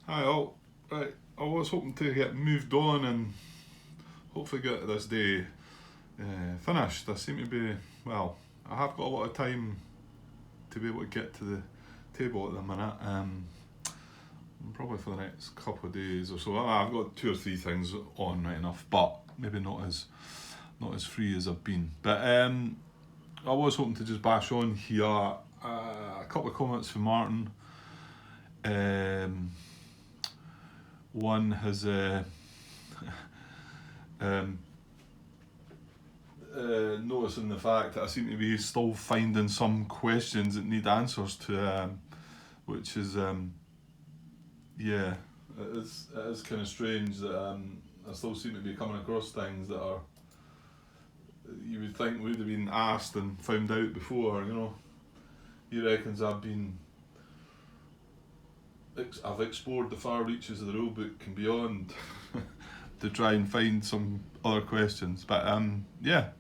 Hi all. Right, I was hoping to get moved on and hopefully get this day finished. I seem to be, well, I have got a lot of time to be able to get to the table at the minute. Probably for the next couple of days or so. I've got two or three things on right enough, but maybe not as free as I've been. But I was hoping to just bash on here. A couple of comments from Martin. Um, One has um, noticing the fact that I seem to be still finding some questions that need answers to, which is yeah, it is kind of strange that I still seem to be coming across things that are you would think would have been asked and found out before. He reckons I've explored the far reaches of the rule book and beyond to try and find some other questions. But yeah,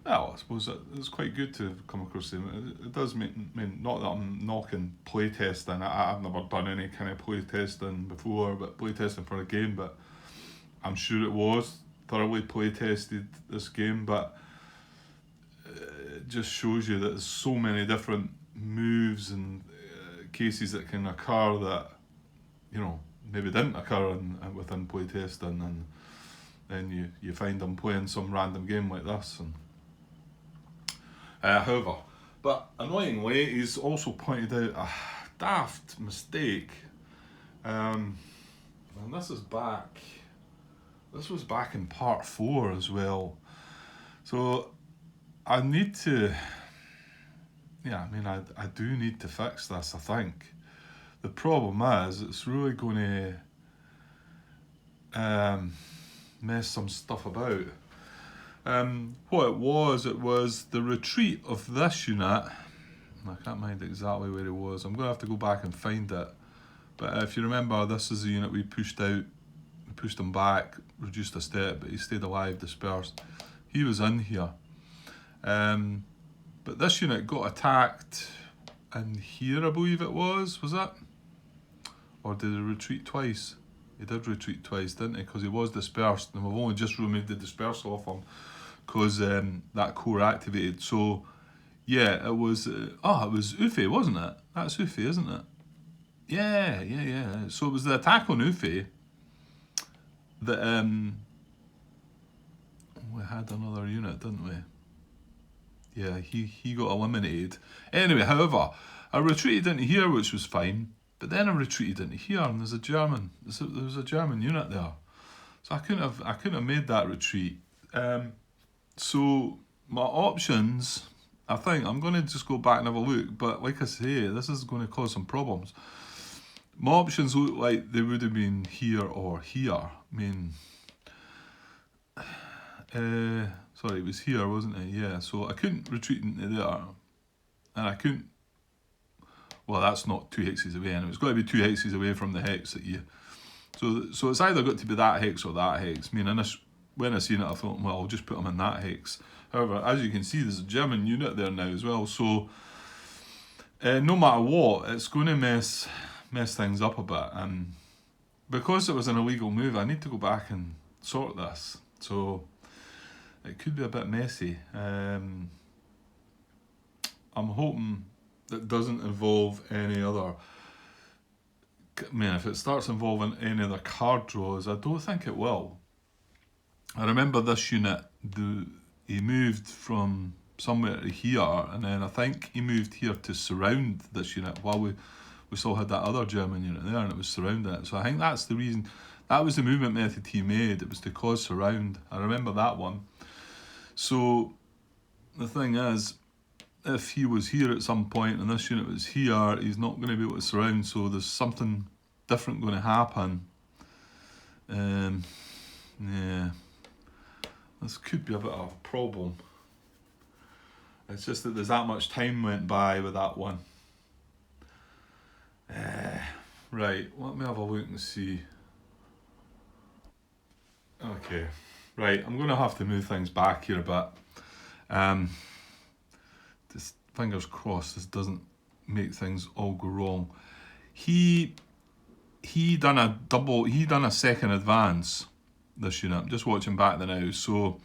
well, I suppose it's quite good to come across them. It does mean not that I'm knocking playtesting. I've never done any kind of playtesting before, but playtesting for a game. But I'm sure it was thoroughly playtested this game. But it just shows you that there's so many different moves and cases that can occur that maybe didn't occur within playtesting, and then you find them playing some random game like this. And however, but annoyingly, he's also pointed out a daft mistake. And this is back. This was back in part 4 as well. So I need to. Yeah, I mean, I do need to fix this, I think. The problem is, it's really going to mess some stuff about. What it was the retreat of this unit. I can't mind exactly where it was. I'm going to have to go back and find it. But if you remember, this is the unit we pushed out. We pushed him back, reduced a step, but he stayed alive, dispersed. He was in here. But this unit got attacked in here, I believe it was it? Or did he retreat twice? He did retreat twice, didn't he? Because he was dispersed, and we've only just removed the dispersal off him because that core activated. So, yeah, it was. It was Ufe, wasn't it? That's Ufe, isn't it? Yeah. So it was the attack on Ufe that we had another unit, didn't we? Yeah, he got eliminated. Anyway, however, I retreated into here, which was fine. But then I retreated into here, and there was a German unit there, so I couldn't have made that retreat. So my options, I think I'm going to just go back and have a look. But like I say, this is going to cause some problems. My options look like they would have been here or here. I mean, sorry, it was here, wasn't it? Yeah. So I couldn't retreat into there, and I couldn't. Well, that's not 2 hexes away, and it's got to be 2 hexes away from the hex that you. So it's either got to be that hex or that hex. I mean, when I seen it, I thought, well, I'll just put them in that hex. However, as you can see, there's a German unit there now as well. So no matter what, it's going to mess things up a bit. And because it was an illegal move, I need to go back and sort this. So it could be a bit messy. I'm hoping that doesn't involve any other. I mean, if it starts involving any other card draws, I don't think it will. I remember this unit, he moved from somewhere to here, and then I think he moved here to surround this unit while we still had that other German unit there, and it was surrounding it. So I think that's the reason. That was the movement method he made. It was to cause surround. I remember that one. So the thing is, if he was here at some point and this unit was here, he's not going to be able to surround, so there's something different going to happen. Yeah, this could be a bit of a problem. It's just that there's that much time went by with that one. Right, let me have a look and see. Okay, right, I'm going to have to move things back here a bit. Just fingers crossed this doesn't make things all go wrong. He he done a second advance, this unit. I'm just watching back the now. So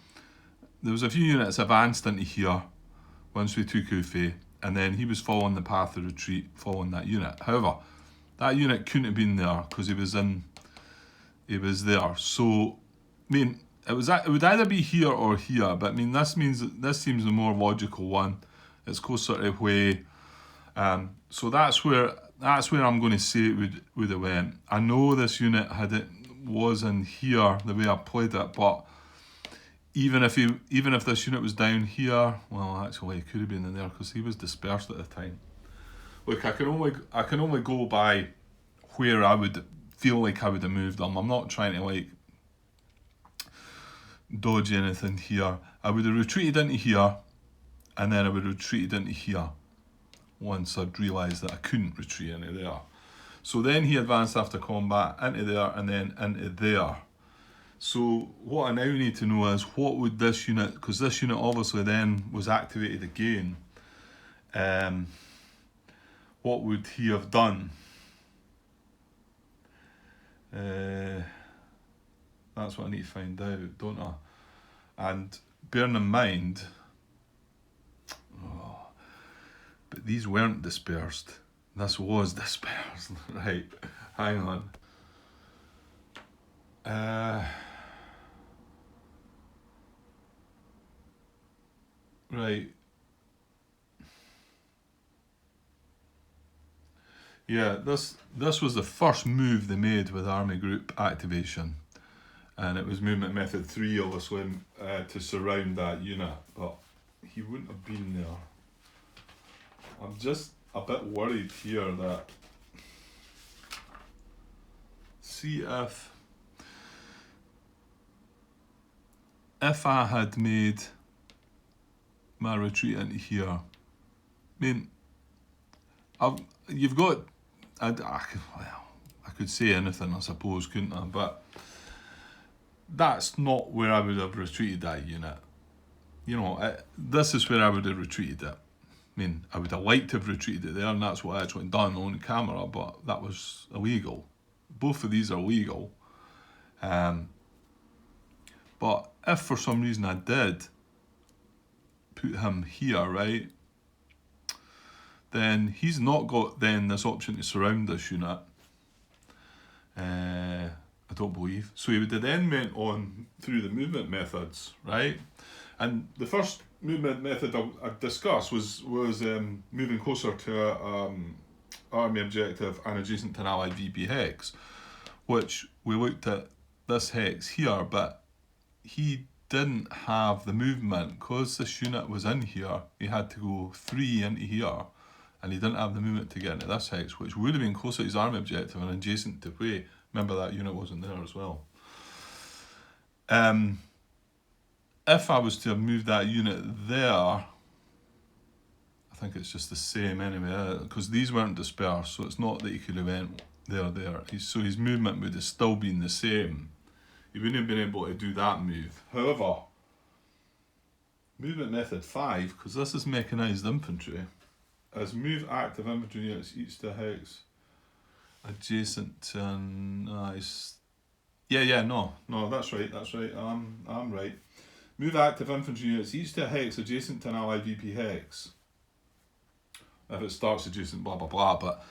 there was a few units advanced into here once we took Ufe, and then he was following the path of retreat, following that unit. However, that unit couldn't have been there because he was there. So, I mean, it would either be here or here, but I mean, this seems the more logical one. It's closer to way. So that's where I'm going to say it would have went. I know this unit was in here the way I played it, but even if this unit was down here, well, actually it could have been in there because he was dispersed at the time. Look, I can only go by where I would feel like I would have moved them. I'm not trying to like dodge anything here. I would have retreated into here, and then I would have retreated into here once I'd realised that I couldn't retreat into there. So then he advanced after combat into there and then into there. So what I now need to know is what would this unit, because this unit obviously then was activated again, what would he have done? That's what I need to find out, don't I? And bearing in mind, but these weren't dispersed. This was dispersed. Right, hang on. Right. Yeah, this was the first move they made with Army Group activation. And it was movement method 3, obviously, to surround that unit. But he wouldn't have been there. I'm just a bit worried here that... See if I had made my retreat into here. I mean, you've got... I could say anything, I suppose, couldn't I? But that's not where I would have retreated that unit. You know, this is where I would have retreated it. I mean, I would have liked to have retreated it there, and that's what I actually done on camera, but that was illegal. Both of these are legal. But if for some reason I did put him here, right, then he's not got then this option to surround this unit. I don't believe. So he would have then went on through the movement methods, right? And the first movement method I discussed was moving closer to army objective and adjacent to an allied VP hex, which we looked at this hex here, but he didn't have the movement because this unit was in here. He had to go 3 into here, and he didn't have the movement to get into this hex, which would have been closer to his army objective and adjacent to way. Remember, that unit wasn't there as well. If I was to have moved that unit there, I think it's just the same anyway, because these weren't dispersed, so it's not that he could have went there. So his movement would have still been the same. He wouldn't have been able to do that move. However, movement method 5, because this is mechanised infantry, is move active infantry units each to hex adjacent to no, that's right. I'm right. Move active infantry units each to a hex adjacent to an allied VP hex. If it starts adjacent, blah blah blah. But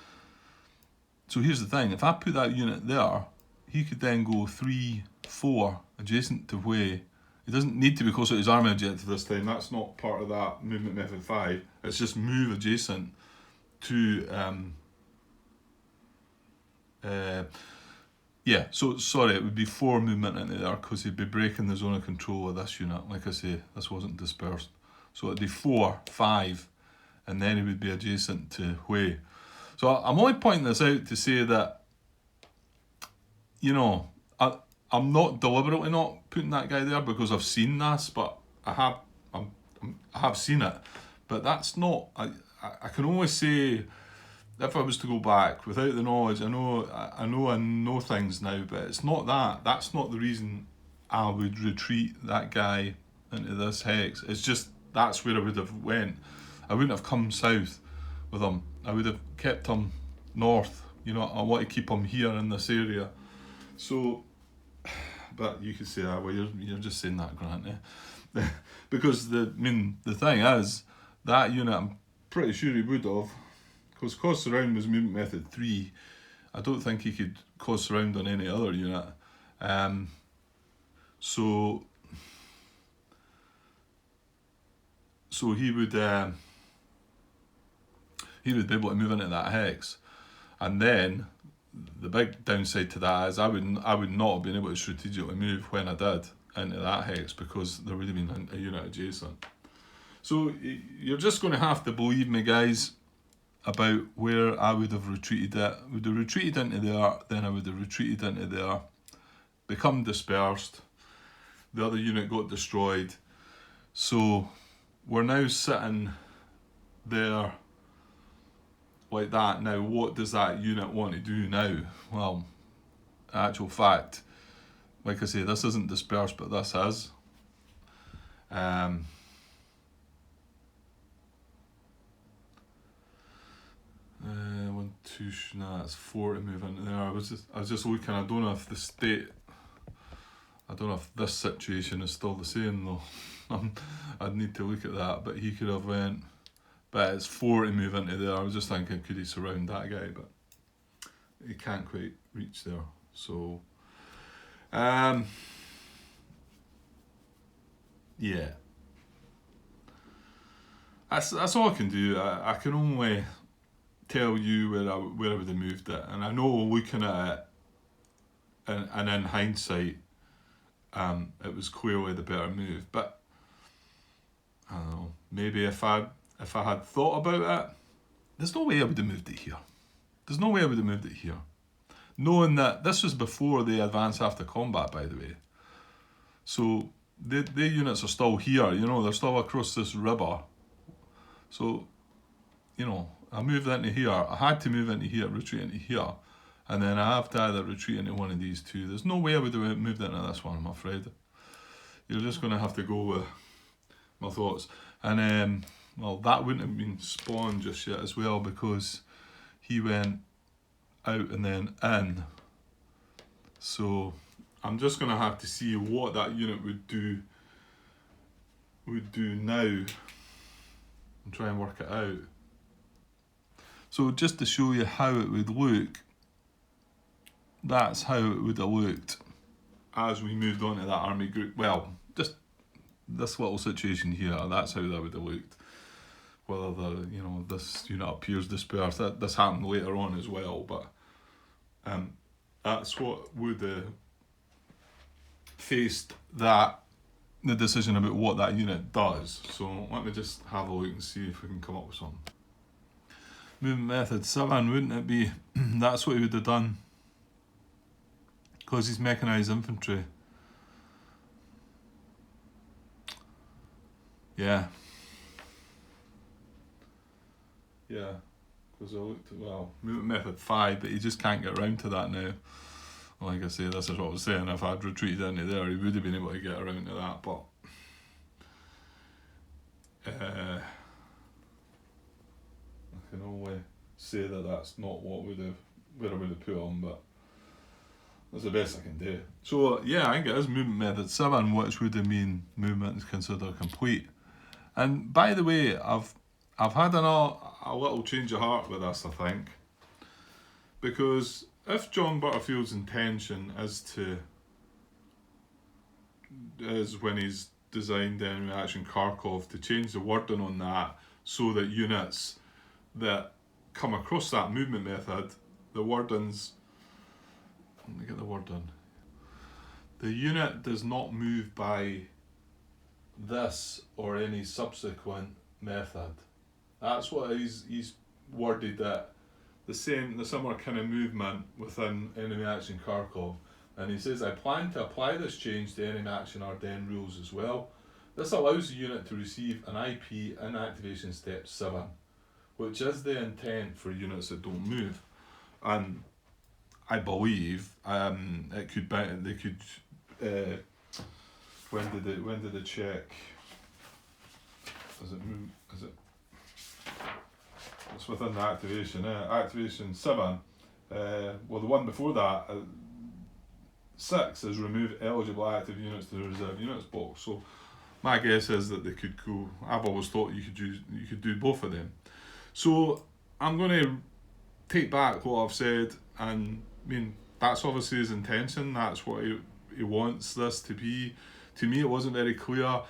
so here's the thing: if I put that unit there, he could then go 3, 4 adjacent to way. It doesn't need to be closer to his army objective this time. That's not part of that movement method 5. It's just move adjacent to so sorry, it would be 4 movement into there because he'd be breaking the zone of control of this unit. Like I say, this wasn't dispersed. So it'd be 4, 5, and then he would be adjacent to Hui. So I'm only pointing this out to say that, you know, I'm not deliberately not putting that guy there because I've seen this, but I have seen it. But that's not, I can only say, if I was to go back without the knowledge, I know things now, but it's not that. That's not the reason I would retreat that guy into this hex. It's just that's where I would have went. I wouldn't have come south with him. I would have kept him north You know, I want to keep them here in this area. So, but you could say, well, you're just saying that, Grant, eh? Because the thing is, that unit, I'm pretty sure he would have, because cause surround was movement method 3. I don't think he could cause surround on any other unit. So he would be able to move into that hex, and then the big downside to that is I would not have been able to strategically move when I did into that hex, because there would have been a unit adjacent. So you're just going to have to believe me, guys, about where I would have retreated it. I would have retreated into there, then I would have retreated into there, become dispersed, the other unit got destroyed. So we're now sitting there like that. Now, what does that unit want to do now? Well, in actual fact, like I say, this isn't dispersed, but this is. 1, 2, no, that's 4 to move into there. I was just looking. I don't know if this situation is still the same though. I'd need to look at that, but he could have went. But it's 4 to move into there. I was just thinking, could he surround that guy? But he can't quite reach there. So, yeah. That's all I can do. I can only tell you where I would have moved it, and I know looking at it, and in hindsight, it was clearly the better move. But I don't know. Maybe if I had thought about it, there's no way I would have moved it here. There's no way I would have moved it here. Knowing that this was before they advance after combat, by the way. So the units are still here, you know, they're still across this river. So, you know, I moved into here. I had to move into here, retreat into here. And then I have to either retreat into one of these two. There's no way I would have moved into this one, I'm afraid. You're just going to have to go with my thoughts. And, well, that wouldn't have been spawned just yet as well, because he went out and then in. So I'm just going to have to see what that unit would do now and try and work it out. So just to show you how it would look, that's how it would have looked as we moved on to that army group. Well, just this little situation here, that's how that would have looked. Whether this unit appears dispersed, this happened later on as well, but that's what would have faced the decision about what that unit does. So let me just have a look and see if we can come up with something. Movement method 7, wouldn't it be? That's what he would have done, because he's mechanised infantry. Yeah, because I looked at, movement method 5, but he just can't get around to that now. Like I say, this is what I was saying, if I'd retreated into there, he would have been able to get around to that, but I can only say that that's not where I would have put him, but that's the best I can do. So yeah, I think it is movement method 7, which would have mean movement is considered complete. And by the way, I've had a little change of heart with this, I think, because if John Butterfield's intention is when he's designed Enemy Action Kharkov to change the wording on that so that units that come across that movement method, the wording's, let me get the wording, the unit does not move by this or any subsequent method. That's what he's worded that. The similar kind of movement within Enemy Action Kharkov, and he says, I plan to apply this change to Enemy Action Ardennes rules as well. This allows the unit to receive an IP in activation step 7, which is the intent for units that don't move. And I believe it could be, they could. When did they check? Does it move? Is it? It's within the activation. Activation 7 Well, the one before that, 6 is remove eligible active units to the reserve units box. So my guess is that they could go. I've always thought you could do both of them. So I'm going to take back what I've said, and I mean that's obviously his intention. That's what he wants this to be. To me, it wasn't very clear,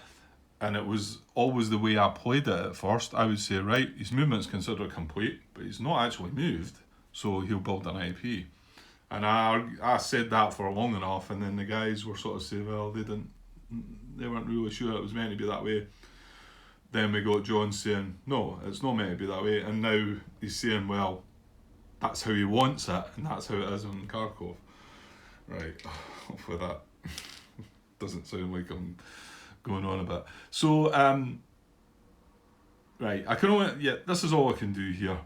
and it was always the way I played it at first. I would say, right, his movement's considered complete, but he's not actually moved, so he'll build an IP. And I said that for long enough, and then the guys were sort of saying, well, they weren't really sure it was meant to be that way. Then we got John saying, no, it's not meant to be that way, and now he's saying, well, that's how he wants it, and that's how it is on Kharkov. Right, hopefully that doesn't sound like I'm going on a bit. So, right, I can only, this is all I can do here.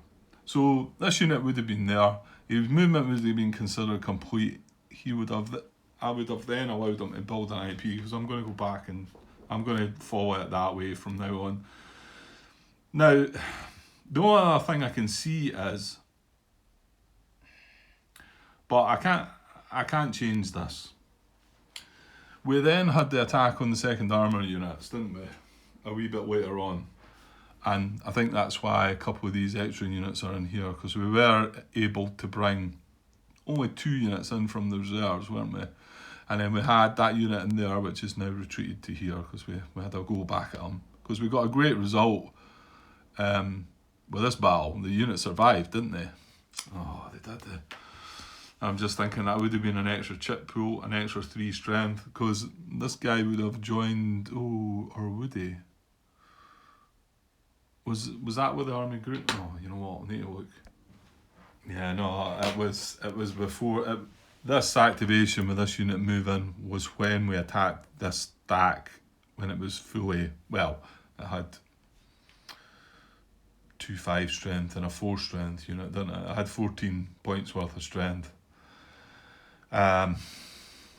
So this unit would have been there. His movement would have been considered complete. I would have then allowed him to build an IP, because I'm going to go back and I'm going to follow it that way from now on. Now, the only other thing I can see is, but I can't change this. We then had the attack on the second armour units, didn't we? A wee bit later on. And I think that's why a couple of these extra units are in here, because we were able to bring only 2 units in from the reserves, weren't we? And then we had that unit in there, which is now retreated to here, because we had a go back at them. Because we got a great result with this battle. The unit survived, didn't they? Oh, they did. I'm just thinking that would have been an extra chip pool, an extra 3 strength, because this guy would have joined, or would he? Was that with the army group? No, you know what, I need to look. Yeah, no, it was before, this activation with this unit moving was when we attacked this stack, when it was fully, well, it had 2 5 strength and a 4 strength unit, didn't it? It had 14 points worth of strength.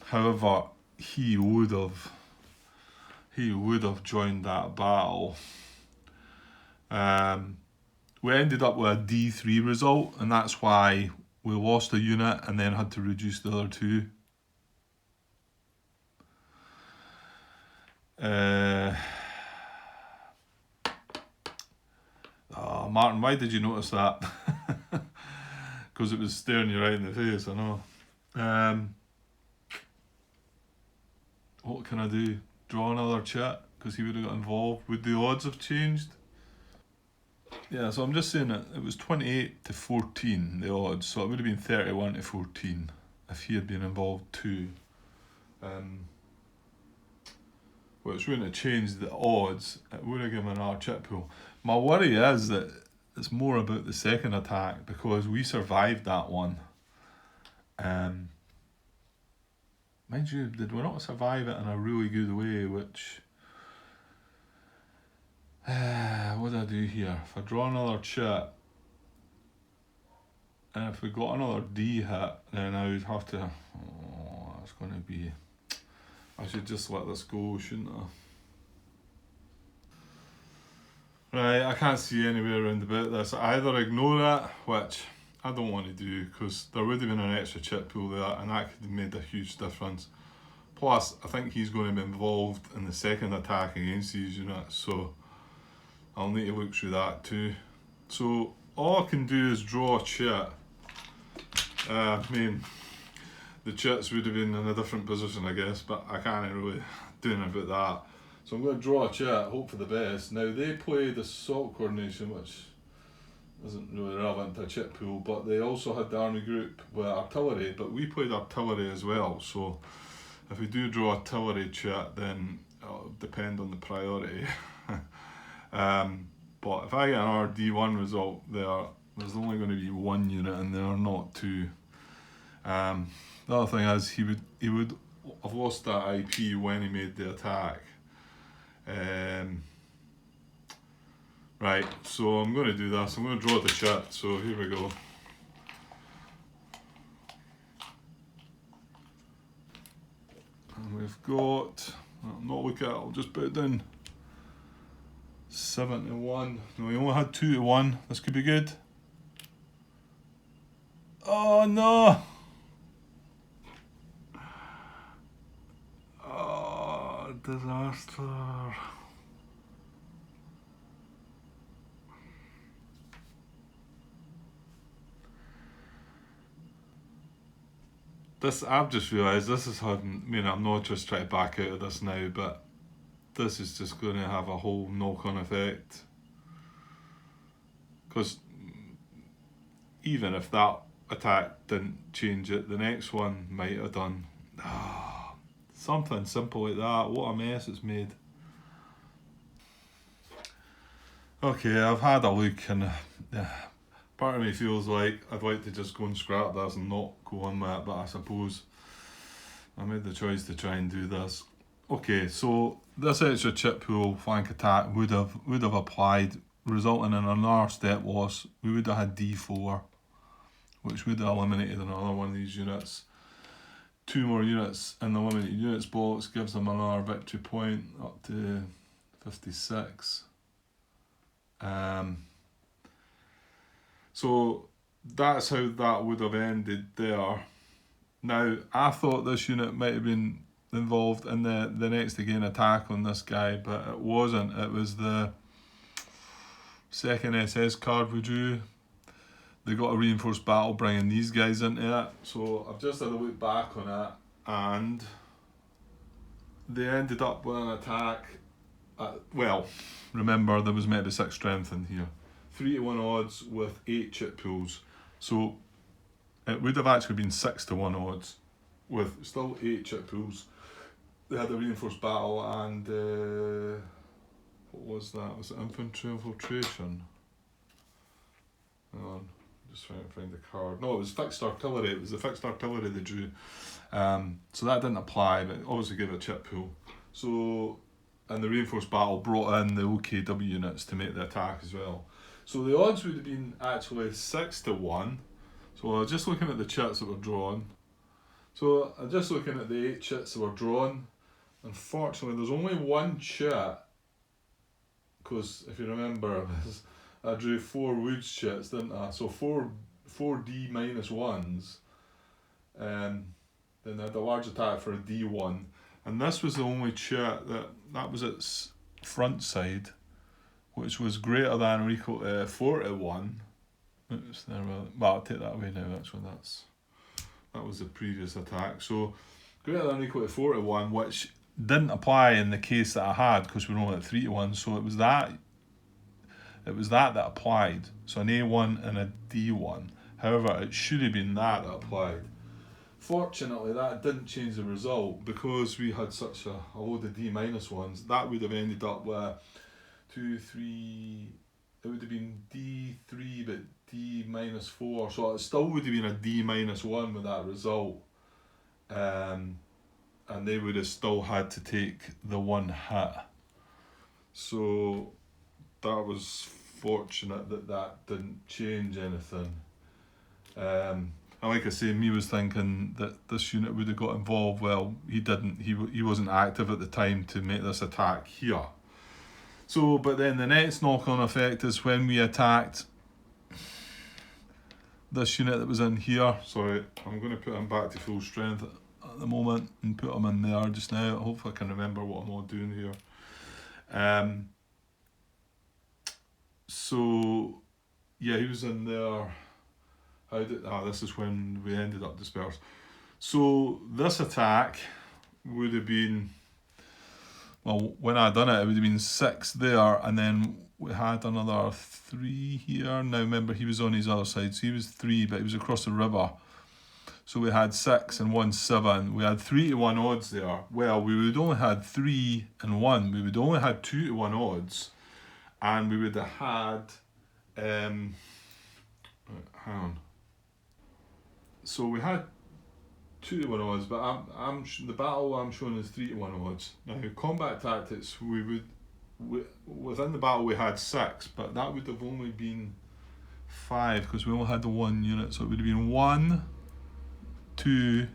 However, he would have joined that battle. We ended up with a D3 result, and that's why we lost a unit and then had to reduce the other 2. Martin, why did you notice that? Because it was staring you right in the face, I know. What can I do? Draw another chat? Because he would have got involved. Would the odds have changed? Yeah, so I'm just saying that it was 28 to 14, the odds, so it would have been 31 to 14 if he had been involved too. Which wouldn't have changed the odds, it would have given another chip pool. My worry is that it's more about the second attack, because we survived that one. Mind you, did we not survive it in a really good way, which... what do I do here? If I draw another chit, and if we got another D hit, then I would have to... Oh, that's going to be... I should just let this go, shouldn't I? Right, I can't see any way around about this. I either ignore it, which I don't want to do, because there would have been an extra chip pool there, and that could have made a huge difference. Plus, I think he's going to be involved in the second attack against these units, so I'll need to look through that too. So all I can do is draw a chit. I mean, the chits would have been in a different position, I guess, but I can't really do anything about that. So I'm going to draw a chit, hope for the best. Now they played assault coordination, which isn't really relevant to a chit pool, but they also had the army group with artillery, but we played artillery as well. So if we do draw artillery chit, then it'll depend on the priority. But if I get an RD1 result there's only going to be 1 unit in there, not 2. The other thing is he would have lost that IP when he made the attack. Right, so I'm going to do this. I'm going to draw the chit, so here we go. And we've got, I'll not look at it, I'll just put it down. 7 to 1. No, we only had 2 to 1. This could be good. Oh Oh no! Oh, disaster. This, I've just realised this is having, I mean, I'm not just trying to back out of this now, but this is just going to have a whole knock-on effect. Because even if that attack didn't change it, the next one might have done. Something simple like that. What a mess it's made. Okay, I've had a look and part of me feels like I'd like to just go and scrap this and not go on with it, but I suppose I made the choice to try and do this. Okay, so this extra chip pool flank attack would have applied, resulting in another step loss. We would have had D4, which would have eliminated another one of these units. 2 more units in the limited units box gives them another victory point up to 56. So that's how that would have ended there. Now, I thought this unit might have been involved in the next again attack on this guy, but it wasn't. It was the second SS card we drew. They got a reinforced battle bringing these guys into it. So I've just had a look back on it, and they ended up with an attack. Well, remember there was maybe 6 strength in here. 3-1 odds with 8 chip pools. So it would have actually been 6-1 odds with still 8 chip pools. They had a reinforced battle and what was that? Was it infantry infiltration? Hang on, just trying to find the card. No, it was fixed artillery. It was the fixed artillery they drew. So that didn't apply, but obviously gave a chip pool. So, and the reinforced battle brought in the OKW units to make the attack as well. So the odds would have been actually 6-1. So I was just looking at the chits that were drawn. So I'm just looking at the 8 chits that were drawn. Unfortunately, there's only one chit, because if you remember, I drew 4 Woods chits, didn't I? So 4 D minus 1s. Then they had a large attack for a D1. And this was the only chit that was its front side, which was greater than or equal to 4-1. Oops, there, well, I'll take that away now, actually. That was the previous attack. So greater than or equal to 4-1, which didn't apply in the case that I had, because we were only at 3-1. So it was that applied. So an A1 and a D1. However, it should have been that applied. Fortunately, that didn't change the result, because we had such a load of D minus ones. That would have ended up with 2, 3. It would have been D3, but D minus 4. So it still would have been a D minus 1 with that result. And they would have still had to take the 1 hit. So that was fortunate that didn't change anything. And like I say, me was thinking that this unit would have got involved. Well, he didn't. He wasn't active at the time to make this attack here. So, but then the next knock-on effect is when we attacked this unit that was in here. Sorry, I'm going to put him back to full strength at the moment and put him in there just now. Hopefully I can remember what I'm all doing here. So, yeah, he was in there. This is when we ended up dispersed. So this attack would have been, well, when I done it, it would have been 6 there, and then we had another 3 here. Now remember, he was on his other side, so he was 3, but he was across the river. So we had 6 and 1 7. We had 3-1 odds there. Well, we would only had 3 and 1. We would only had 2-1 odds, and we would have had hang on. So we had 2-1 odds, but I'm the battle I'm showing is 3-1 odds. Now combat tactics, we within the battle we had 6, but that would have only been 5 because we only had the 1 unit. So it would have been 1, 2,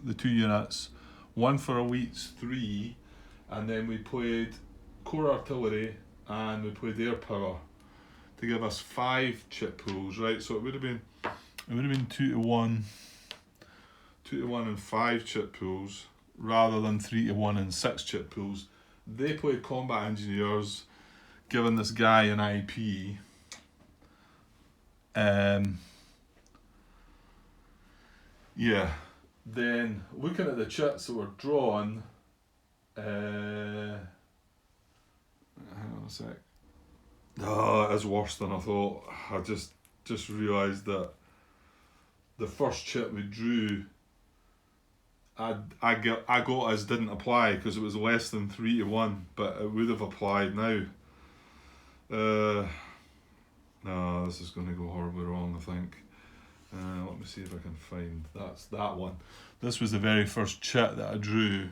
the 2 units, 1 for elites, 3, and then we played core artillery and we played air power to give us 5 chip pools, right? So it would have been it would have been 2-1, 2-1 and 5 chip pools rather than 3-1 and 6 chip pools. They played combat engineers, giving this guy an IP. Yeah. Then looking at the chits that were drawn, hang on a sec. Oh, it is worse than I thought. I just realised that the first chit we drew, I got as didn't apply because it was less than 3-1, but it would have applied now. No, this is going to go horribly wrong, I think. Let me see if I can find, that's that one. This was the very first chit that I drew,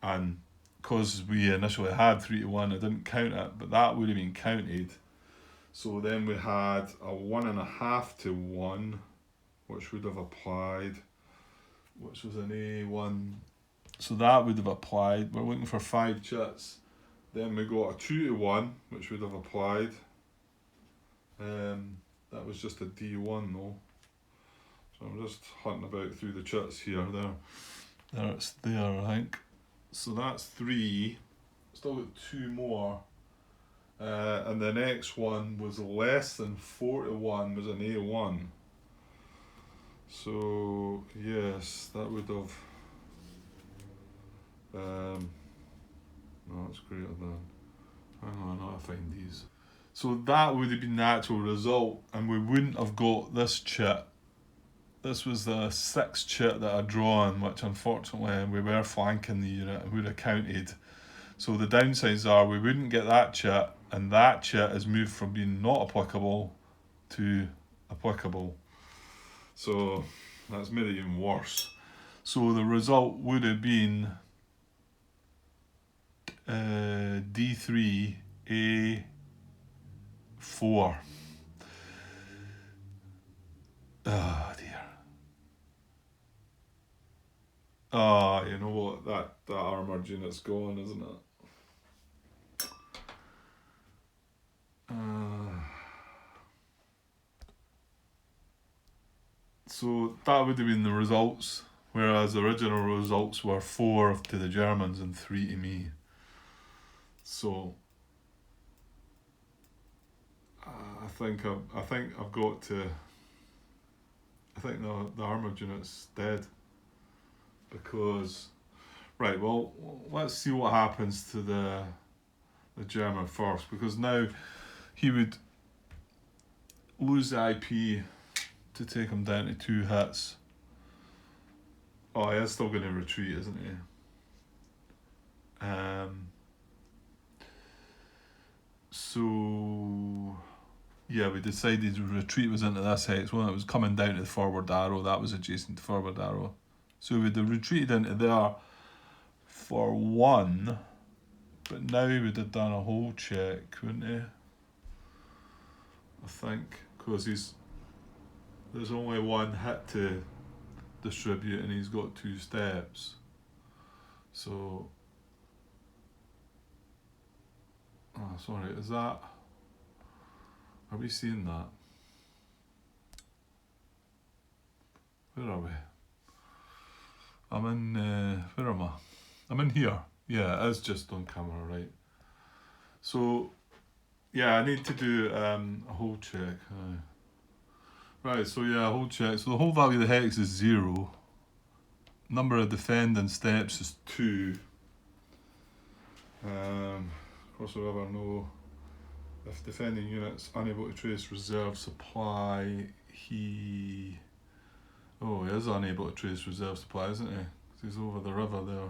and because we initially had 3-1, I didn't count it, but that would have been counted. So then we had a 1.5 to 1, which would have applied, which was an A1. So that would have applied. We're looking for 5 chits. Then we got a 2-1, which would have applied. That was just a D1 though. So I'm just hunting about through the chits here. There it's there, I think. So that's 3. Still got 2 more. And the next one was less than 4-1, was an A1. So yes, that would have. No, it's greater than. Hang on, I find these. So that would have been the actual result, and we wouldn't have got this chit. This was the 6th chit that I'd drawn, which unfortunately we were flanking the unit and would have counted. So the downsides are we wouldn't get that chit, and that chit has moved from being not applicable to applicable. So that's made it even worse. So the result would have been D3 A4. Oh dear. Ah, you know what? That armoured unit's gone, isn't it? So that would have been the results, whereas the original results were 4 to the Germans and 3 to me. So I think I've got to. I think the armoured unit's dead. Because, right, well, let's see what happens to the German first, because now he would lose the IP to take him down to 2 hits. Oh, he is still going to retreat, isn't he? So yeah, we decided the retreat was into this hex. When it was coming down to the forward arrow, that was adjacent to forward arrow. So we'd have retreated into there for 1, but now he would have done a whole check, wouldn't he? I think, because there's only 1 hit to distribute and he's got 2 steps. So, sorry, is that, are we seeing that? Where are we? I'm in, where am I? I'm in here. Yeah, it is just on camera, right? So, yeah, I need to do a whole check. Right, so yeah, a whole check. So the whole value of the hex is 0. Number of defending steps is 2. Of course, we'll ever know if defending units unable to trace reserve supply, he is unable to trace reserve supply, isn't he? 'Cause he's over the river there.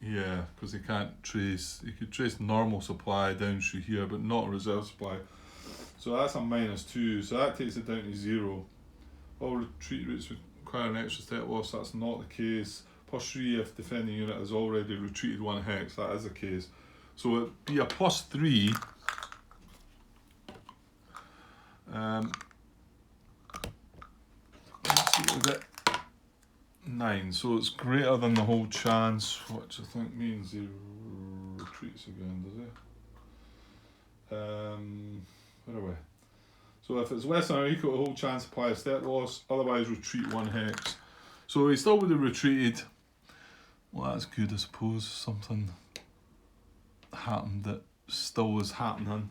Yeah, because he can't trace, he could trace normal supply down through here, but not reserve supply. So that's a -2, so that takes it down to 0. All retreat routes require an extra step loss, that's not the case. +3 if defending unit has already retreated 1 hex, that is the case. So it'd be a +3. Let's see what we get. 9, so it's greater than the whole chance, which I think means he retreats again, does he? Where are we? So if it's less than or equal to whole chance, apply a step loss, otherwise retreat 1 hex. So he still would have retreated. Well, that's good, I suppose. Something happened that still was happening.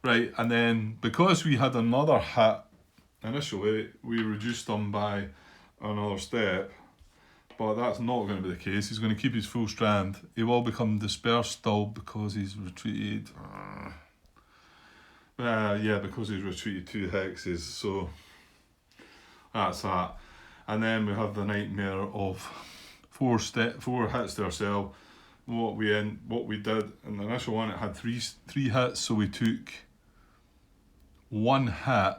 Right, and then because we had another hit, initially we reduced him by another step, but that's not going to be the case. He's going to keep his full strand. He will become dispersed still because he's retreated. Yeah, because he's retreated 2 hexes, so that's that. And then we have the nightmare of 4 hits to ourselves. What we did in the initial one, it had three hits, so we took 1 hit.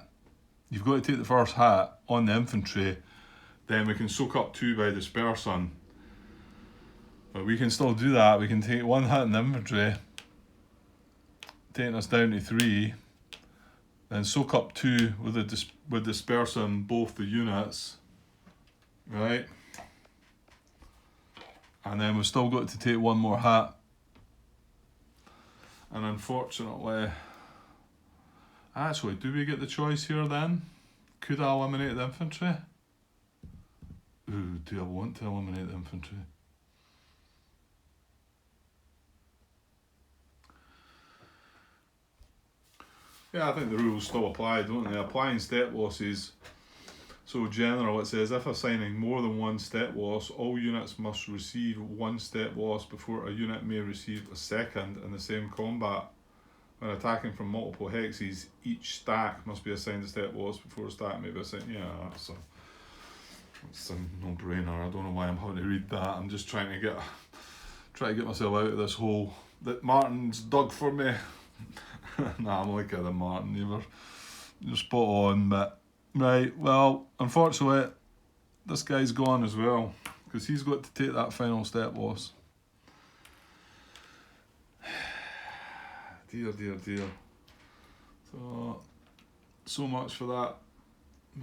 You've got to take the first hit on the infantry, then we can soak up 2 by dispersing. But we can still do that. We can take 1 hit in the infantry, taking us down to 3, then soak up 2 with dispersing both the units, right? And then we've still got to take 1 more hit. And unfortunately, actually, do we get the choice here then? Could I eliminate the infantry? Ooh, do I want to eliminate the infantry? Yeah, I think the rules still apply, don't they? Applying step losses. So general, it says, if assigning more than 1 step loss, all units must receive 1 step loss before a unit may receive a second in the same combat. When attacking from multiple hexes, each stack must be assigned a step loss before a stack may be assigned. Yeah, that's a no-brainer. I don't know why I'm having to read that. I'm just trying to get myself out of this hole that Martin's dug for me. Nah, I'm like Adam Martin. You're spot on, but right. Well, unfortunately, this guy's gone as well because he's got to take that final step loss. Dear. So much for that.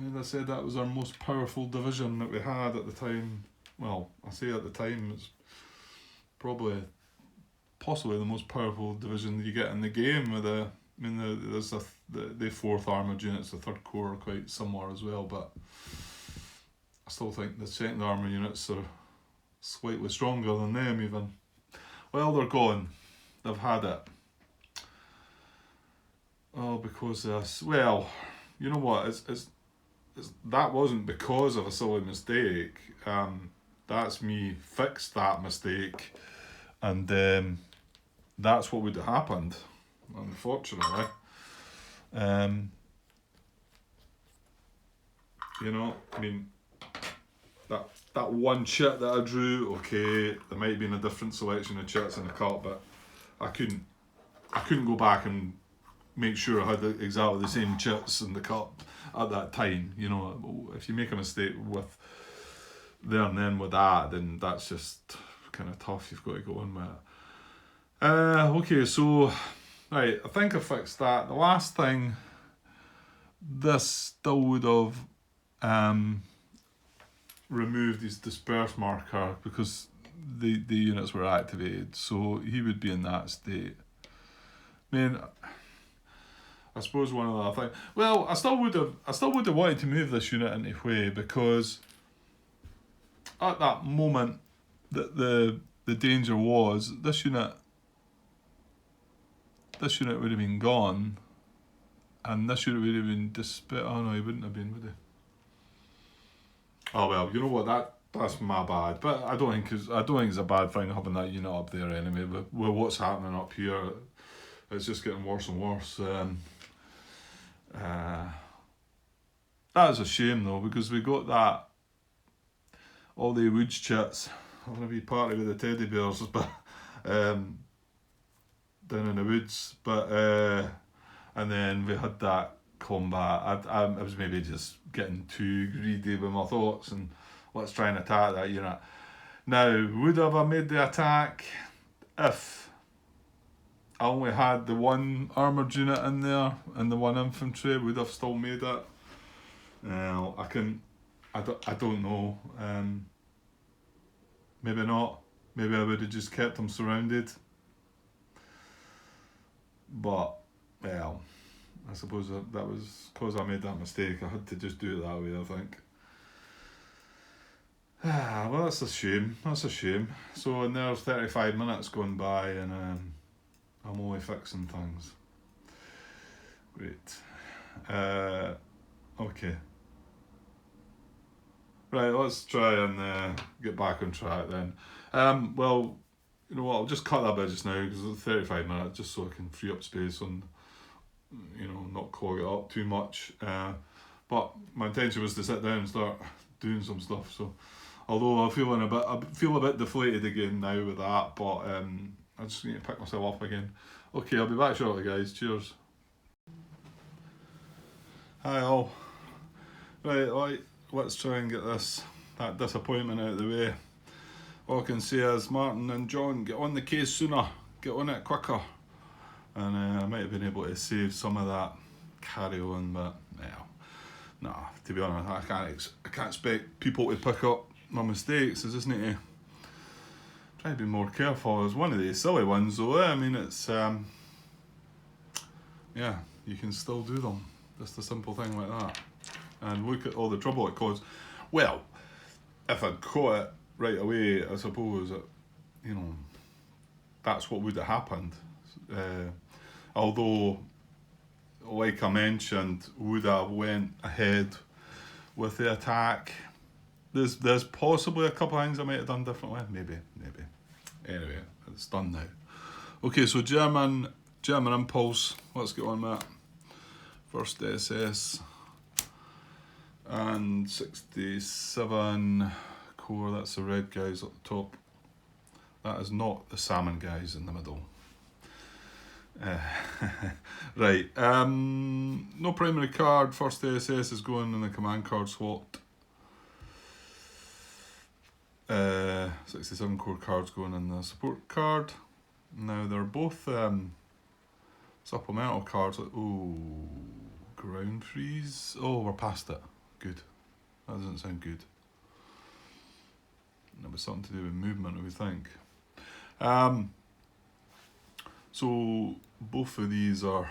As I said, that was our most powerful division that we had at the time. Well, I say at the time, it's probably possibly the most powerful division that you get in the game. There's the 4th armoured units, the 3rd Corps are quite similar as well, but I still think the 2nd armoured units are slightly stronger than them even. Well, they're gone. They've had it. Oh, because this. Well, you know what? It's that wasn't because of a silly mistake. That's me fixed that mistake, and that's what would have happened, unfortunately. You know, I mean, that one chit that I drew, okay, there might have been a different selection of chits in the cut, but I couldn't go back and make sure I had exactly the same chits in the cut at that time. You know, if you make a mistake with there and then with that, then that's just kind of tough. You've got to go on with it. Okay, so right, I think I fixed that. The last thing, this still would have removed his disperse marker because the units were activated, so he would be in that state. I mean, I suppose one of the other things. Well, I still would have wanted to move this unit into Hue because at that moment that the danger was, this unit would have been gone, and this unit would have been Oh no, he wouldn't have been, would he? Oh well, you know what? That's my bad. But I don't think it's a bad thing having that unit up there anyway. With what's happening up here, it's just getting worse and worse. That is a shame though, because we got that all the woods chits. I'm gonna be party with the teddy bears, but down in the woods. But and then we had that combat. I was maybe just getting too greedy with my thoughts and let's try and attack that unit. Now, would have I made the attack if I only had the 1 armoured unit in there and the 1 infantry? Would have still made it? I don't know. Maybe not. Maybe I would have just kept them surrounded. But, well, I suppose that was because I made that mistake. I had to just do it that way, I think. Well, that's a shame. That's a shame. So, and there's 35 minutes going by, and I'm only fixing things. Great. Okay. Right, let's try and get back on track then. Well, you know what, I'll just cut that bit just now because it's 35 minutes, just so I can free up space and, you know, not clog it up too much. But my intention was to sit down and start doing some stuff. So, although I feel a bit deflated again now with that, but I just need to pick myself up again. Okay, I'll be back shortly, guys. Cheers. Hi all. Right, let's try and get that disappointment out of the way. All I can say is, Martin and John, get on the case sooner, get on it quicker, and I might have been able to save some of that carry on, but nah. To be honest, I can't expect people to pick up my mistakes. I just need to try to be more careful. It's one of the silly ones, though. I mean, it's you can still do them. Just a simple thing like that. And look at all the trouble it caused. Well, if I'd caught it right away, I suppose that, you know, that's what would have happened. Although, like I mentioned, would I have went ahead with the attack? There's possibly a couple of things I might have done differently. Maybe. Anyway, it's done now. Okay, so German Impulse. Let's get on with that. First SS and 67 core. That's the red guys at the top. That is not the salmon guys in the middle. Right. No primary card. First SS is going in the command card slot. 67 core cards going in the support card. Now they're both supplemental cards. Ground freeze. Oh, we're past it. Good. That doesn't sound good. That was something to do with movement, I would think. So both of these are,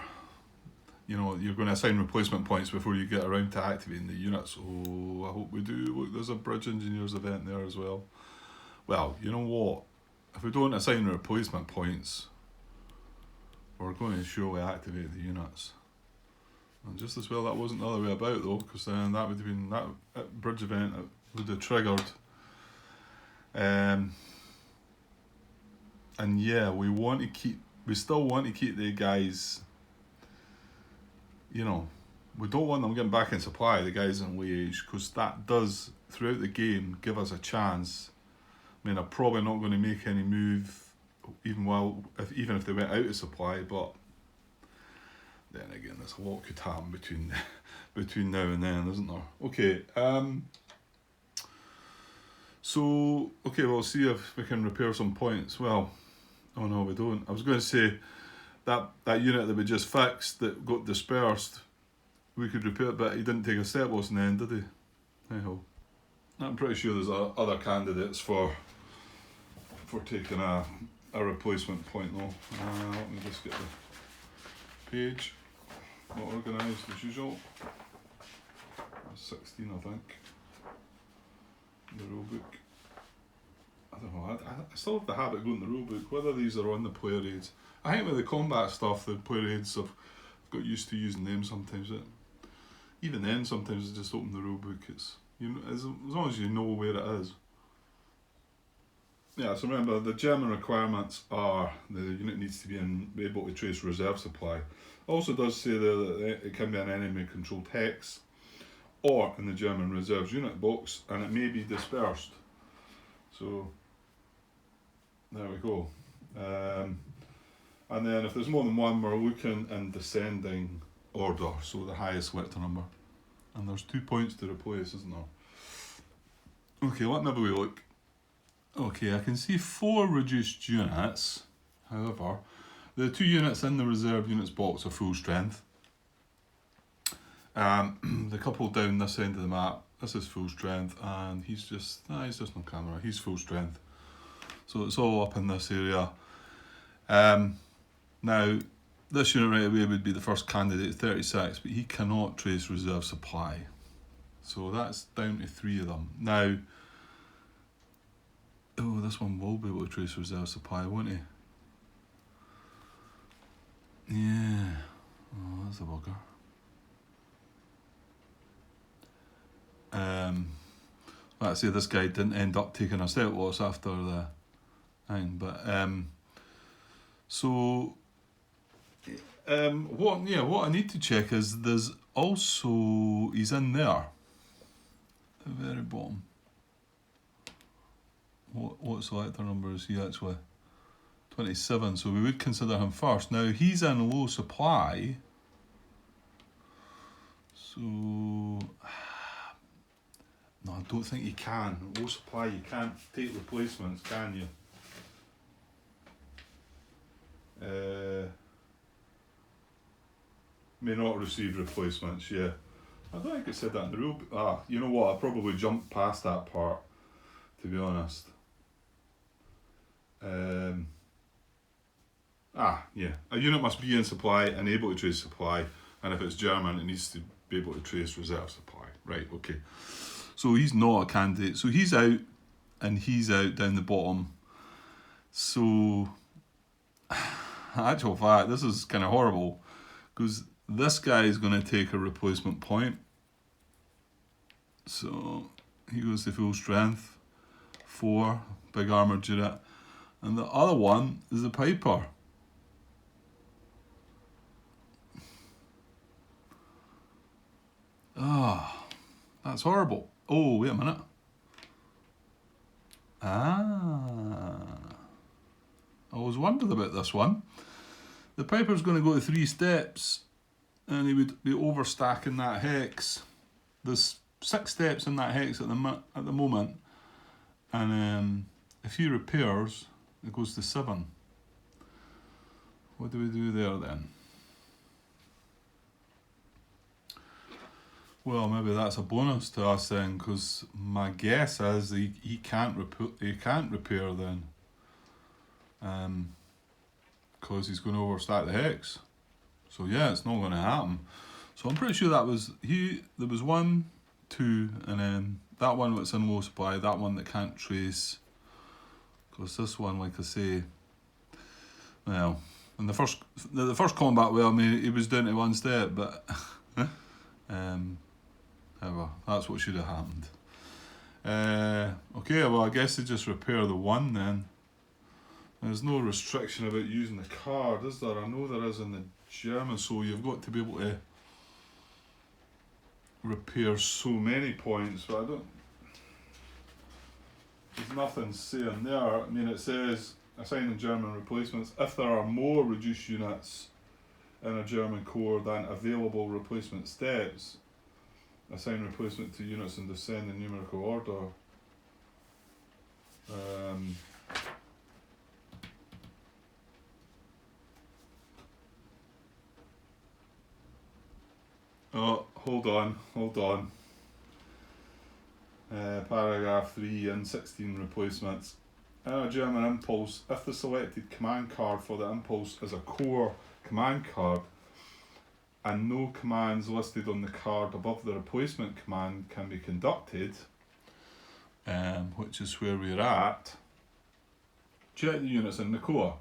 you know, you're going to assign replacement points before you get around to activating the units. Oh, I hope we do. Look, there's a Bridge Engineers event there as well. Well, you know what? If we don't assign replacement points, we're going to surely activate the units. And just as well that wasn't the other way about though, because then that would have been that bridge event would have triggered. And yeah, we still want to keep the guys, you know, we don't want them getting back in supply, the guys in wage, because that does throughout the game give us a chance. I mean, I'm probably not going to make any move even if they went out of supply, but then again, there's a lot could happen between now and then, isn't there? Okay. So we'll see if we can repair some points. Well, oh no, we don't. I was going to say that unit that we just fixed that got dispersed, we could repair it, but he didn't take a step loss in the end, did he? Hey-ho. I'm pretty sure there's other candidates for taking a replacement point though. Let me just get the page. Not organised as usual. 16, I think. The rule book. I don't know. I still have the habit of going to the rule book. Whether these are on the player aids. I think with the combat stuff, the player aids have got used to using them sometimes. Even then, sometimes I just open the rule book. It's, you know, as long as you know where it is. Yeah, so remember the German requirements are the unit needs to be able to trace reserve supply. Also does say there that it can be an enemy controlled hex or in the German reserves unit box, and it may be dispersed. So there we go. And then if there's more than one, we're looking in descending order, so the highest letter number. And there's 2 points to replace, isn't there? Okay, let me have a wee look. Okay, I can see 4 reduced units. However, the 2 units in the reserve units box are full strength. The couple down this end of the map, this is full strength, and he's just on camera. He's full strength. So it's all up in this area. Now, this unit right away would be the first candidate, 36, but he cannot trace reserve supply. So that's down to 3 of them. Now, this one will be able to trace reserve supply, won't he? Yeah. Oh, that's a bugger. Let's say this guy didn't end up taking a step loss after the thing, but so what I need to check is there's also, he's in there, the very bottom. What selector number is he actually? 27, so we would consider him first. Now he's in low supply, so no, I don't think you can. Low supply, you can't take replacements, can you? May not receive replacements, yeah. I don't think it said that in the rule. You know what, I probably jumped past that part, to be honest. Yeah. A unit must be in supply and able to trace supply, and if it's German, it needs to be able to trace reserve supply. Right, okay. So he's not a candidate. So he's out, and he's out down the bottom. So, actual fact, this is kind of horrible, because this guy is going to take a replacement point. So he goes to full strength, 4, big armoured unit. And the other one is the Piper. That's horrible. Oh, wait a minute. I was wondering about this one. The Piper's going to go to 3 steps, and he would be overstacking that hex. There's 6 steps in that hex at the moment, and if he repairs, it goes to 7. What do we do there then? Well, maybe that's a bonus to us then, because my guess is he can't repair then, because he's going to overstack the hex. So yeah, it's not going to happen. So I'm pretty sure that was there was 1, 2, and then that one that's in low supply, that one that can't trace. Because this one, like I say, well, in the first combat, well, I mean, he was down to 1 step, but however, that's what should have happened. Okay, well, I guess they just repair the 1 then. There's no restriction about using the card, is there? I know there is in the German, so you've got to be able to repair so many points, but I don't. There's nothing saying there. I mean, it says assigning German replacements if there are more reduced units in a German corps than available replacement steps. Assign replacement to units in descending numerical order. Oh, hold on. Paragraph 3 and 16 replacements. In a German impulse, if the selected command card for the impulse is a core command card, and no commands listed on the card above the replacement command can be conducted, which is where we're at, check the units in the core.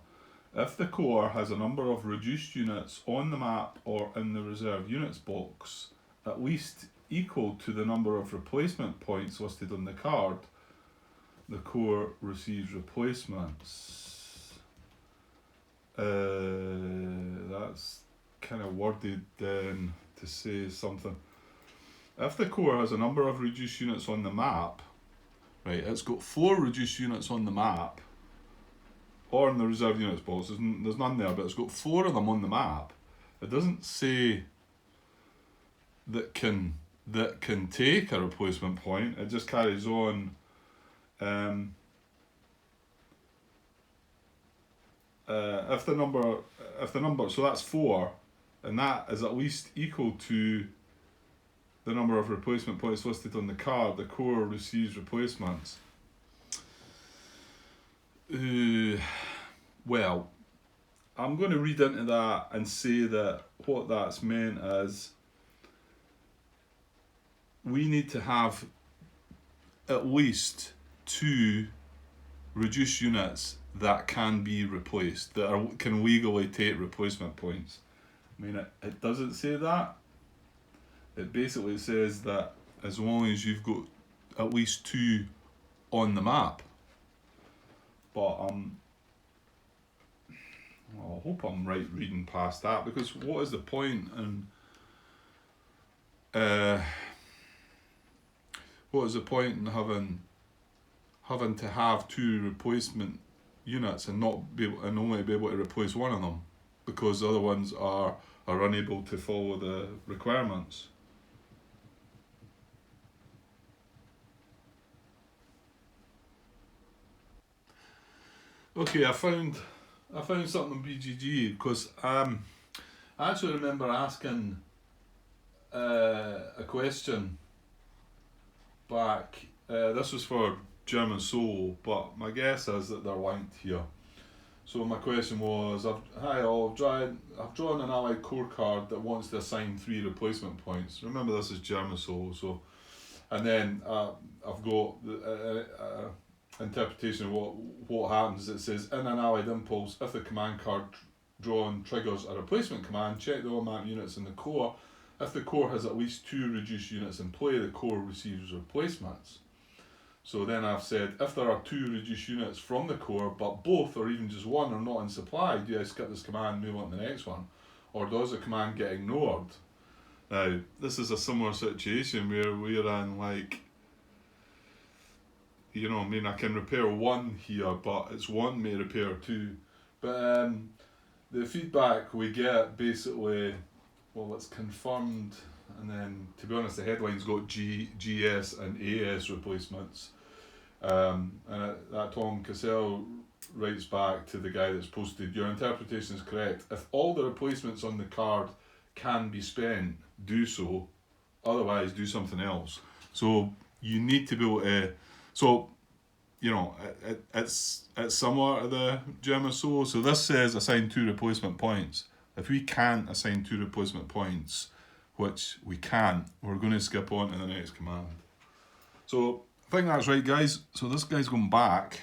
If the core has a number of reduced units on the map or in the reserve units box, at least equal to the number of replacement points listed on the card, the core receives replacements. That's kind of worded then to say something. If the core has a number of reduced units on the map, right, it's got 4 reduced units on the map, or in the reserve units box, there's none there, but it's got 4 of them on the map. It doesn't say that can take a replacement point. It just carries on. If the number, so that's 4, and that is at least equal to the number of replacement points listed on the card, the core receives replacements. Well, I'm going to read into that and say that what that's meant is we need to have at least 2 reduced units that can be replaced, that can legally take replacement points. I mean, it doesn't say that. It basically says that as long as you've got at least 2 on the map. But well, I hope I'm right reading past that, because what is the point in what is the point in having to have 2 replacement units and not be able, and only be able to replace one of them because the other ones are unable to follow the requirements? Okay, I found something on BGG, because I actually remember asking a question back. This was for German Soul, but my guess is that they're linked here. So my question was, I've drawn an allied core card that wants to assign 3 replacement points. Remember, this is German Soul, so, and then I've got the interpretation of what happens. It says, in an allied impulse, if the command card drawn triggers a replacement command, check the all map units in the core. If the core has at least 2 reduced units in play, the core receives replacements. So then I've said, if there are 2 reduced units from the core, but both or even just one are not in supply, do I skip this command and move on to the next one? Or does the command get ignored? Now, this is a similar situation where we're in, like, you know, I mean, I can repair 1 here, but it's wanting me to repair 2. But the feedback we get basically, well, it's confirmed, and then, to be honest, the headline's got GS and AS replacements. And that Tom Cassell writes back to the guy that's posted, your interpretation is correct. If all the replacements on the card can be spent, do so. Otherwise, do something else. So you need to be able to. So, you know, it's similar to the German Soul. So this says assign 2 replacement points. If we can't assign 2 replacement points, which we can't, we're going to skip on to the next command. So I think that's right, guys. So this guy's going back.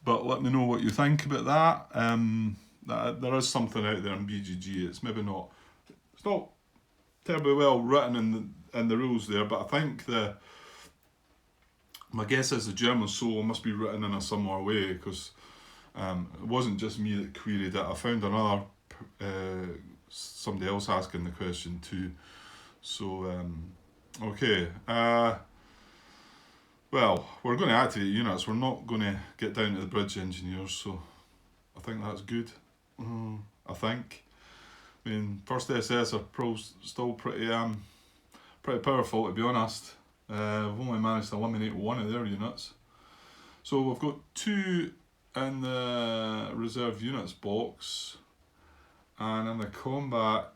But let me know what you think about that. There is something out there in BGG. It's maybe not. It's not terribly well written in the rules there, but I think my guess is the German Soul must be written in a similar way, because it wasn't just me that queried it. I found another somebody else asking the question too. So okay. Well, we're going to activate units. We're not going to get down to the bridge engineers, so I think that's good. I think. I mean, first SS are still pretty powerful, to be honest. We've only managed to eliminate 1 of their units. So we've got 2 in the reserve units box, and in the combat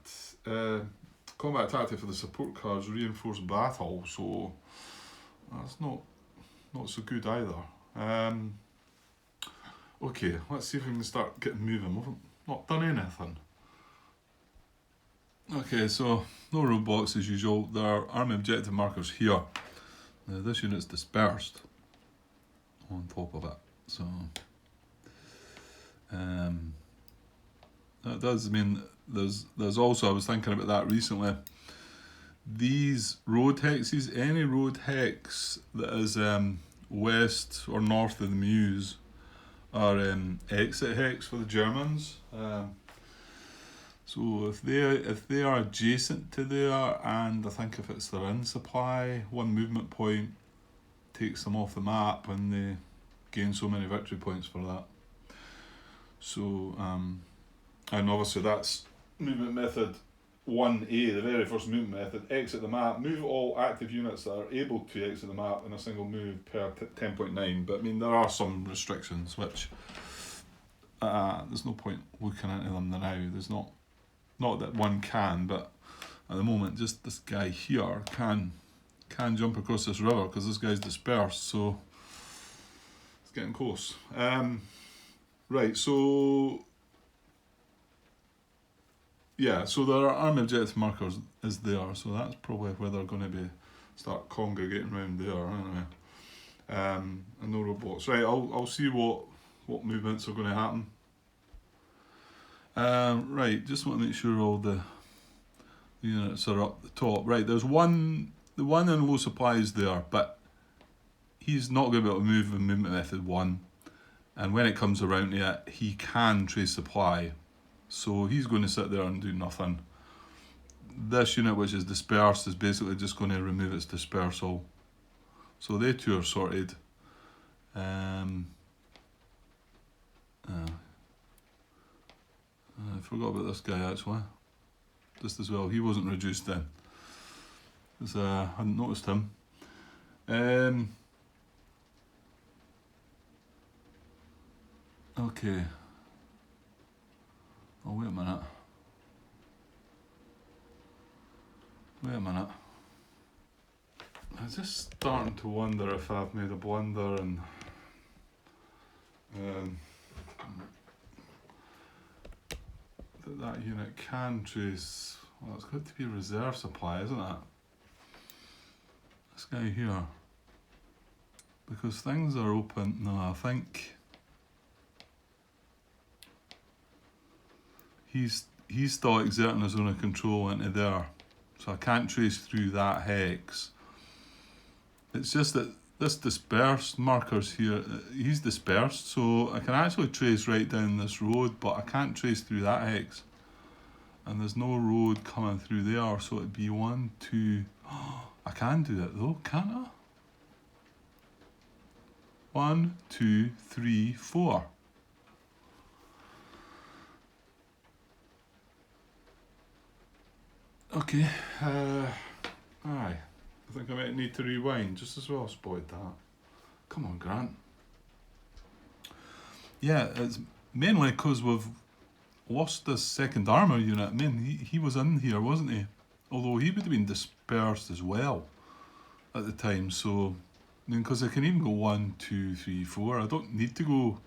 tactic for the support cards, reinforced battle. So that's not so good either. Okay, let's see if we can start getting moving. We've not done anything. Okay, so no roadblocks as usual. There are army objective markers here. Now this unit's dispersed on top of it, so that does mean there's also, I was thinking about that recently, these road hexes, any road hex that is west or north of the Meuse are exit hex for the Germans. So if they are adjacent to there, and I think if it's their in supply, 1 movement point takes them off the map, and they gain so many victory points for that. So and obviously that's movement method 1A, the very first movement method. Exit the map, move all active units that are able to exit the map in a single move per 10.9. But I mean, there are some restrictions which there's no point looking into them now. There's not that one can, but at the moment, just this guy here can jump across this river because this guy's dispersed, so it's getting close. Right, so yeah, so there are army objective markers is there, so that's probably where they're going to be start congregating around there anyway. And no robots. Right, I'll see what movements are going to happen. Right, just want to make sure all the units are up the top. Right, the one in low supply is there, but he's not going to be able to move in movement method 1. And when it comes around to it, he can trace supply. So he's going to sit there and do nothing. This unit, which is dispersed, is basically just going to remove its dispersal. So they two are sorted. I forgot about this guy actually. Just as well, he wasn't reduced then. I hadn't noticed him. Okay. Oh, wait a minute. I'm just starting to wonder if I've made a blunder and that unit can trace. Well, it's got to be reserve supply, isn't it? This guy here. Because things are open. No, I think he's still exerting his own control into there. So I can't trace through that hex. It's just that this dispersed markers here, he's dispersed, so I can actually trace right down this road, but I can't trace through that hex. And there's no road coming through there, so it'd be 1, 2. I can do it though, can't I? 1, 2, 3, 4. Okay, aye. I think I might need to rewind just as well. Spoiled that. Come on, Grant. Yeah, it's mainly because we've lost this second armour unit. I mean, he was in here, wasn't he? Although he would have been dispersed as well at the time. So, I mean, because I can even go 1, 2, 3, 4. I don't need to go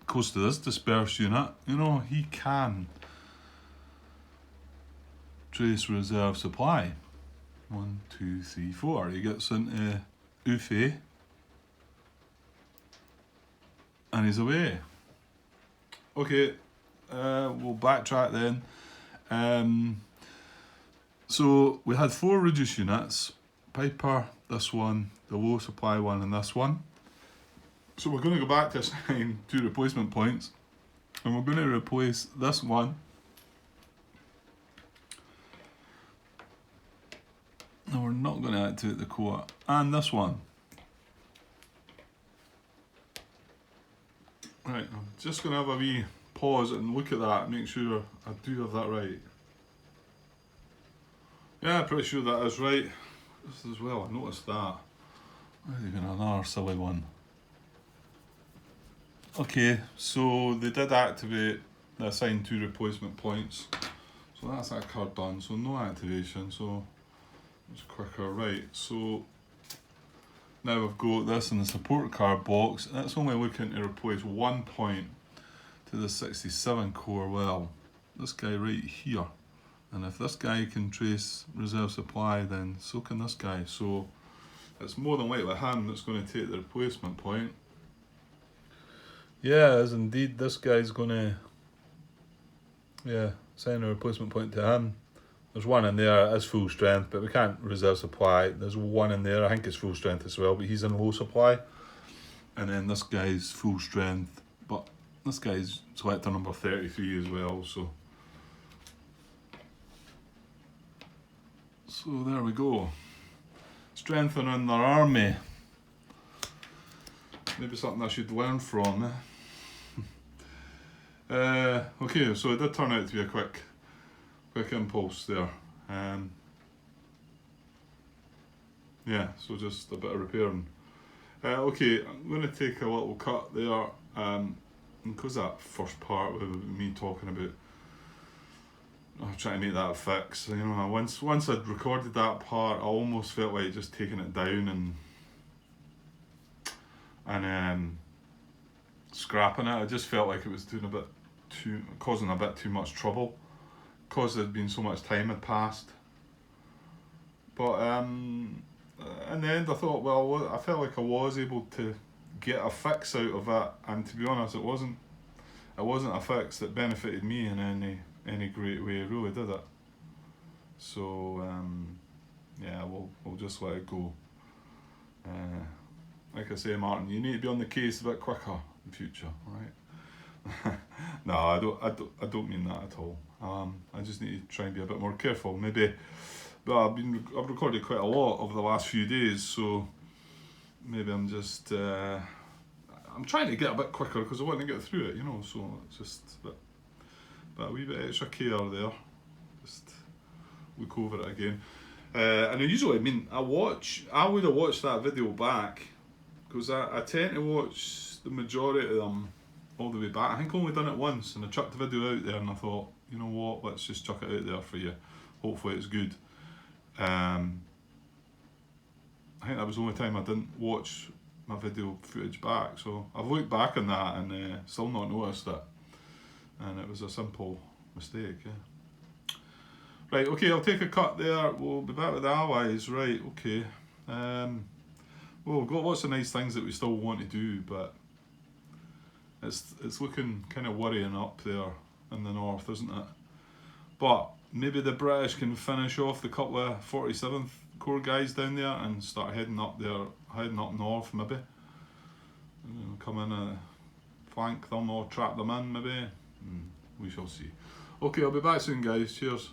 close to this dispersed unit. You know, he can trace reserve supply. 1, 2, 3, 4. He gets into Ufe and he's away. Okay, we'll backtrack then. So we had 4 reduced units: Piper, this one, the low supply one, and this one. So we're going to go back to assign 2 replacement points, and we're going to replace this one. No, we're not going to activate the core. And this one. Right, I'm just going to have a wee pause and look at that, make sure I do have that right. Yeah, I'm pretty sure that is right. This as well, I noticed that. Where are they going? Another silly one. Okay, so they did activate the assign 2 replacement points. So that's that card done, so no activation, so it's quicker. Right, so now we've got this in the support card box. That's only looking to replace 1 point to the 67 core. Well, this guy right here. And if this guy can trace reserve supply, then so can this guy. So it's more than likely him that's going to take the replacement point. Yeah, as indeed this guy's going to send a replacement point to him. There's one in there as full strength, but we can't reserve supply. There's one in there, I think it's full strength as well, but he's in low supply. And then this guy's full strength, but this guy's selector number 33 as well, so there we go. Strengthening their army. Maybe something I should learn from. Okay, so it did turn out to be a quick impulse there. Yeah, so just a bit of repairing. Okay, I'm going to take a little cut there, because that first part with me talking about trying to make that a fix. You know, once I'd recorded that part, I almost felt like just taking it down and scrapping it. I just felt like it was doing a bit causing a bit too much trouble, because there'd been so much time had passed. But in the end, I thought, well, I felt like I was able to get a fix out of it, and to be honest, it wasn't a fix that benefited me in any great way, really, did it? So yeah, we'll just let it go. Like I say, Martin, you need to be on the case a bit quicker in future, right? No, I don't mean that at all. I just need to try and be a bit more careful, maybe. But I've recorded quite a lot over the last few days, so maybe I'm just I'm trying to get a bit quicker because I want to get through it, you know. So it's just a wee bit extra care there. Just look over it again. And usually, I mean, I would have watched that video back, because I tend to watch the majority of them all the way back. I think I only done it once, and I chucked the video out there, and I thought, you know what, let's just chuck it out there for you. Hopefully it's good. I think that was the only time I didn't watch my video footage back, so I've looked back on that and still not noticed it, and it was a simple mistake. Yeah. Right, okay, I'll take a cut there. We'll be back with the allies. Right, okay. Well, we've got lots of nice things that we still want to do, but it's looking kind of worrying up there in the north, isn't it? But maybe the British can finish off the couple of 47th Corps guys down there and start heading up north, maybe. Come in, flank them or trap them in, maybe. We shall see. Okay, I'll be back soon, guys. Cheers.